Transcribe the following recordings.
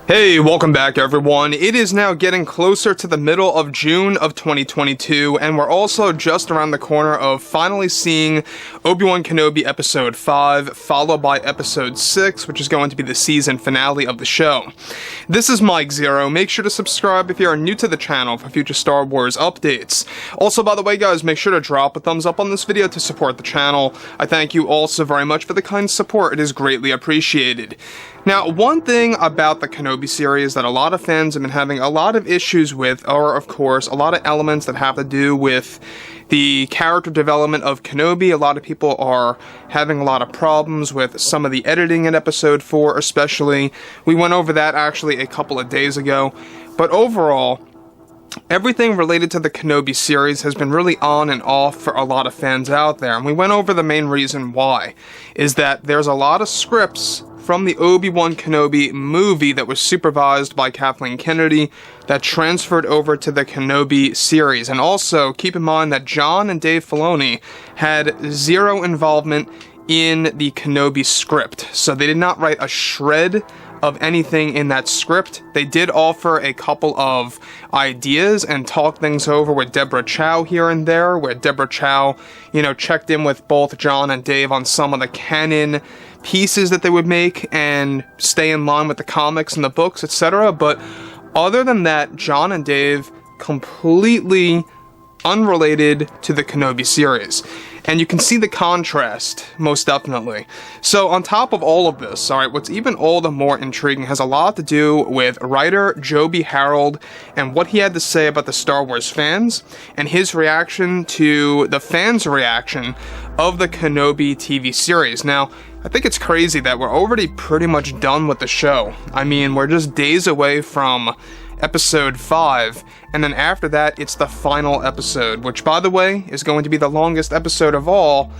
Hey, welcome back everyone. It is now getting closer to the middle of June of 2022, and we're also just around the corner of finally seeing Obi-Wan Kenobi Episode 5, followed by Episode 6, which is going to be the season finale of the show. This is Mike Zero. Make sure to subscribe if you are new to the channel for future Star Wars updates. Also, by the way guys, make sure to drop a thumbs up on this video to support the channel. I thank you also very much for the kind support. It is greatly appreciated. Now, one thing about the Kenobi series that a lot of fans have been having a lot of issues with are, of course, a lot of elements that have to do with the character development of Kenobi. A lot of people are having a lot of problems with some of the editing in Episode 4, especially. We went over that actually a couple of days ago. But overall, everything related to the Kenobi series has been really on and off for a lot of fans out there. And we went over the main reason why, is that there's a lot of scripts from the Obi-Wan Kenobi movie that was supervised by Kathleen Kennedy that transferred over to the Kenobi series. And also, keep in mind that Jon and Dave Filoni had zero involvement in the Kenobi script. So they did not write a shred of anything in that script. They did offer a couple of ideas and talk things over with Deborah Chow here and there, where Deborah Chow, checked in with both Jon and Dave on some of the canon pieces that they would make and stay in line with the comics and the books, etc. But other than that, Jon and Dave completely unrelated to the Kenobi series. And you can see the contrast, most definitely. So on top of all of this, alright, what's even all the more intriguing has a lot to do with writer Joby Harold and what he had to say about the Star Wars fans and his reaction to the fans' reaction of the Kenobi TV series. Now, I think it's crazy that we're already pretty much done with the show. I mean, we're just days away from Episode 5, and then after that, it's the final episode, which, by the way, is going to be the longest episode of all,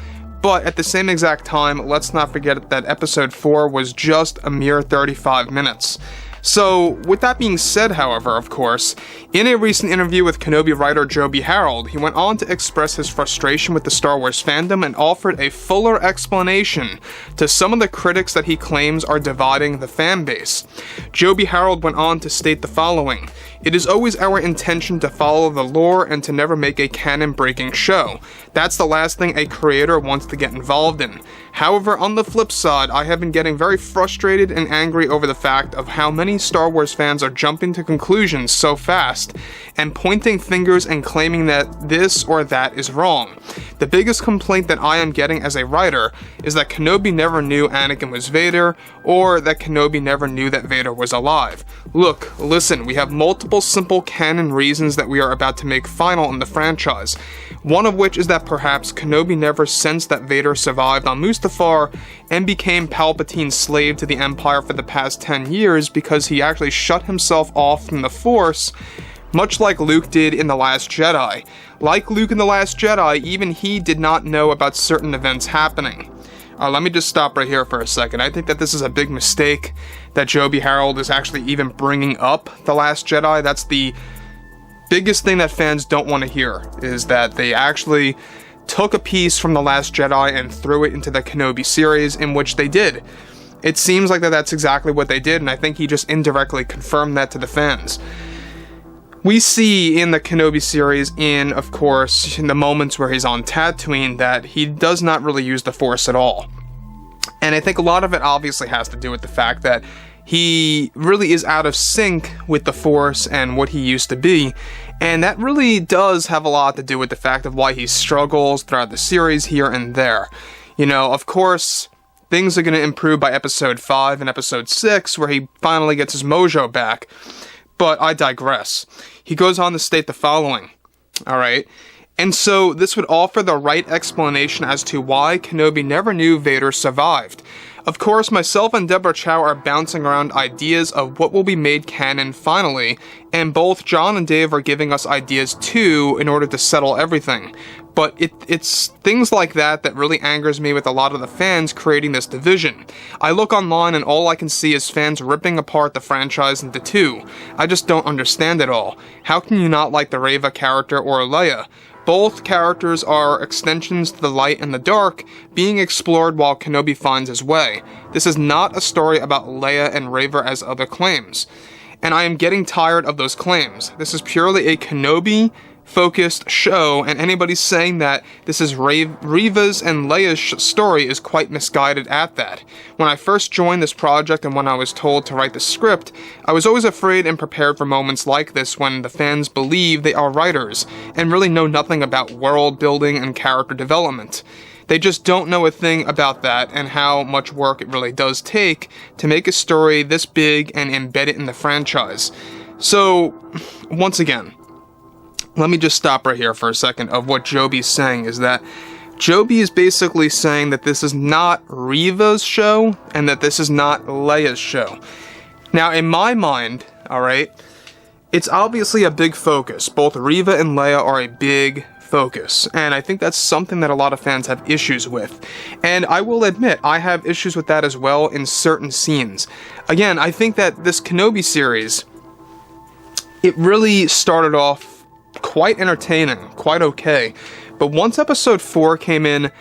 but at the same exact time, let's not forget that Episode 4 was just a mere 35 minutes. So, with that being said, however, of course, in a recent interview with Kenobi writer Joby Harold, he went on to express his frustration with the Star Wars fandom and offered a fuller explanation to some of the critics that he claims are dividing the fan base. Joby Harold went on to state the following: "It is always our intention to follow the lore and to never make a canon-breaking show. That's the last thing a creator wants to get involved in. However, on the flip side, I have been getting very frustrated and angry over the fact of how many Star Wars fans are jumping to conclusions so fast and pointing fingers and claiming that this or that is wrong. The biggest complaint that I am getting as a writer is that Kenobi never knew Anakin was Vader, or that Kenobi never knew that Vader was alive. Look, listen, we have multiple simple canon reasons that we are about to make final in the franchise. One of which is that perhaps Kenobi never sensed that Vader survived on Mustafar and became Palpatine's slave to the Empire for the past 10 years because he actually shut himself off from the Force, much like Luke did in The Last Jedi. Like Luke in The Last Jedi, even he did not know about certain events happening." Let me just stop right here for a second. I think that this is a big mistake that Joby Harold is actually even bringing up The Last Jedi. That's the biggest thing that fans don't want to hear, is that they actually took a piece from The Last Jedi and threw it into the Kenobi series, in which they did. It seems like that's exactly what they did, and I think he just indirectly confirmed that to the fans. We see in the Kenobi series, of course, in the moments where he's on Tatooine, that he does not really use the Force at all. And I think a lot of it obviously has to do with the fact that he really is out of sync with the Force and what he used to be, and that really does have a lot to do with the fact of why he struggles throughout the series here and there. Of course, things are going to improve by Episode 5 and Episode 6, where he finally gets his mojo back. But I digress. He goes on to state the following, alright? "And so, this would offer the right explanation as to why Kenobi never knew Vader survived. Of course, myself and Deborah Chow are bouncing around ideas of what will be made canon finally, and both Jon and Dave are giving us ideas too in order to settle everything. But it's things like that that really angers me with a lot of the fans creating this division. I look online and all I can see is fans ripping apart the franchise into two. I just don't understand it all. How can you not like the Reva character or Leia? Both characters are extensions to the light and the dark, being explored while Kenobi finds his way. This is not a story about Leia and Reva as other claims. And I am getting tired of those claims. This is purely a Kenobi-focused show, and anybody saying that this is Reva's and Leia's story is quite misguided at that. When I first joined this project and when I was told to write the script, I was always afraid and prepared for moments like this when the fans believe they are writers, and really know nothing about world building and character development. They just don't know a thing about that and how much work it really does take to make a story this big and embed it in the franchise. So, once again, let me just stop right here for a second of what Joby's saying is that Joby is basically saying that this is not Reva's show and that this is not Leia's show. Now, in my mind, alright, it's obviously a big focus. Both Reva and Leia are a big focus, and I think that's something that a lot of fans have issues with. And I will admit, I have issues with that as well in certain scenes. Again, I think that this Kenobi series, it really started off quite entertaining, quite okay. But once episode 4 came in,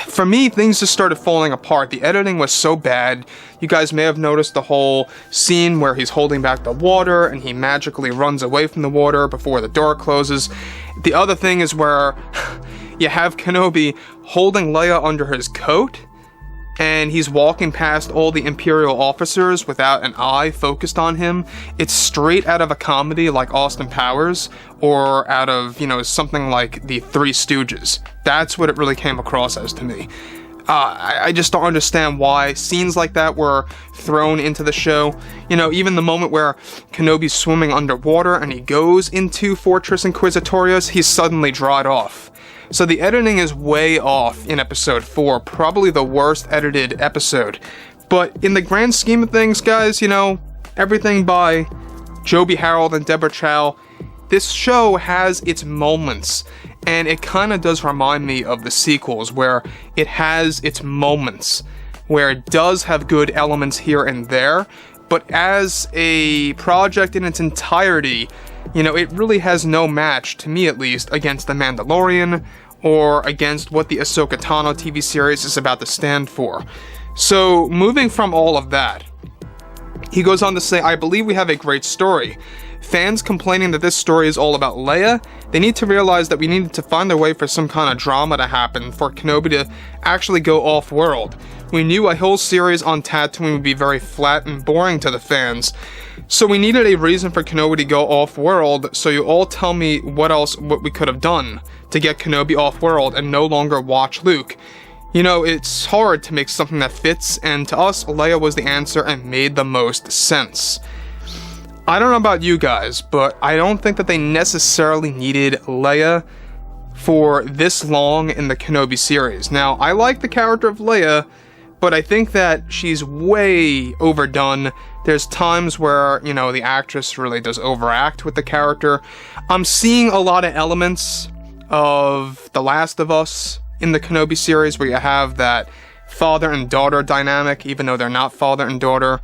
for me, things just started falling apart. The editing was so bad. You guys may have noticed the whole scene where he's holding back the water and he magically runs away from the water before the door closes. The other thing is where you have Kenobi holding Leia under his coat and he's walking past all the Imperial officers without an eye focused on him. It's straight out of a comedy like Austin Powers, or out of, something like the Three Stooges. That's what it really came across as to me. I just don't understand why scenes like that were thrown into the show. Even the moment where Kenobi's swimming underwater and he goes into Fortress Inquisitorius, he's suddenly dried off. So the editing is way off in episode 4, probably the worst edited episode. But in the grand scheme of things, guys, everything by Joby Harold and Deborah Chow, this show has its moments, and it kind of does remind me of the sequels, where it has its moments, where it does have good elements here and there, but as a project in its entirety, it really has no match, to me at least, against The Mandalorian, or against what the Ahsoka Tano TV series is about to stand for. So, moving from all of that, he goes on to say, I believe we have a great story. Fans complaining that this story is all about Leia, they need to realize that we needed to find a way for some kind of drama to happen for Kenobi to actually go off-world. We knew a whole series on Tatooine would be very flat and boring to the fans, so we needed a reason for Kenobi to go off-world, so you all tell me what we could have done to get Kenobi off-world and no longer watch Luke. It's hard to make something that fits, and to us, Leia was the answer and made the most sense. I don't know about you guys, but I don't think that they necessarily needed Leia for this long in the Kenobi series. Now, I like the character of Leia, but I think that she's way overdone. There's times where, the actress really does overact with the character. I'm seeing a lot of elements of The Last of Us in the Kenobi series, where you have that father and daughter dynamic, even though they're not father and daughter.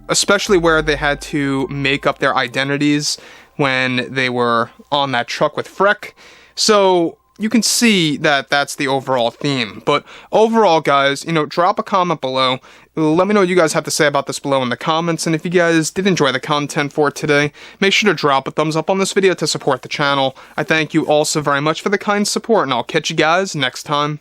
Especially where they had to make up their identities when they were on that truck with Freck. So you can see that that's the overall theme. But overall, guys, drop a comment below. Let me know what you guys have to say about this below in the comments. And if you guys did enjoy the content for today, make sure to drop a thumbs up on this video to support the channel. I thank you all so very much for the kind support, and I'll catch you guys next time.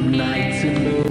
Night to